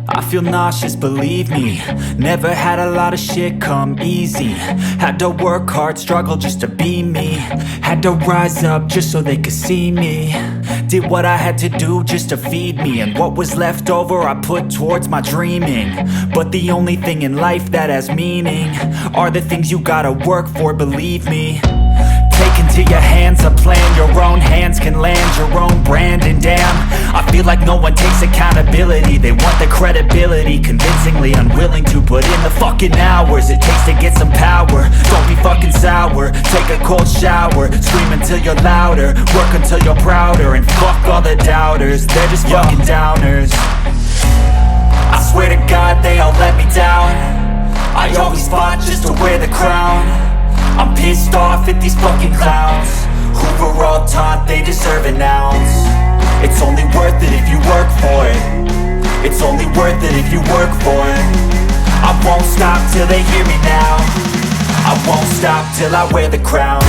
I feel nauseous, believe me. Never had a lot of shit come easy. Had to work hard, struggle just to be me. Had to rise up just so they could see me. Did what I had to do just to feed me. And what was left over I put towards my dreaming. But the only thing in life that has meaning are the things you gotta work for, believe me. Take into your hands a plan, your own hands can land your own brand. And damn, I feel like no one takes accountability. They want the credibility, convincingly unwilling to put in the fucking hours it takes to get some power. Don't be fucking sour, take a cold shower. Scream until you're louder, work until you're prouder. And fuck all the doubters, they're just fucking downers. I swear to God they all let me down. I always fought just to wear the crown. I'm pissed off at these fucking clowns who were all taught they deserve an ounce. It's only worth it if you work for it. It's only worth it if you work for it. I won't stop till they hear me now. I won't stop till I wear the crown.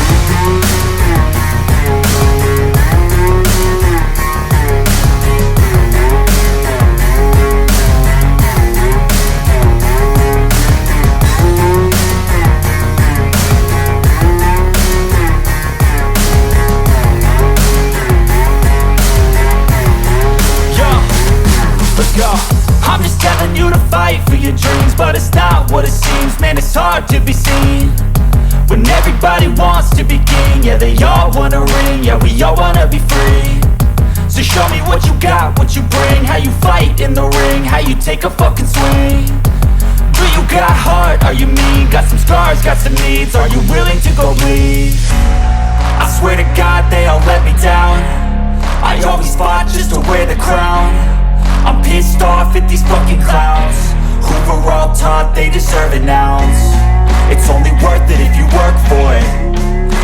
I'm just telling you to fight for your dreams, but it's not what it seems. Man, it's hard to be seen when everybody wants to be king. Yeah, they all wanna ring, yeah, we all wanna be free. So show me what you got, what you bring, how you fight in the ring, how you take a fucking swing. Do you got heart, are you mean? Got some scars, got some needs, are you willing to go bleed? I swear to God they all let me down. I always fought just to wear the crown. I'm pissed off at these fucking clowns who were all taught they deserve an ounce. It's only worth it if you work for it.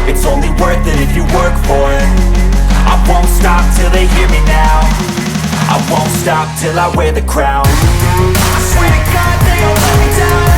It's only worth it if you work for it. I won't stop till they hear me now. I won't stop till I wear the crown. I swear to God they all let me down.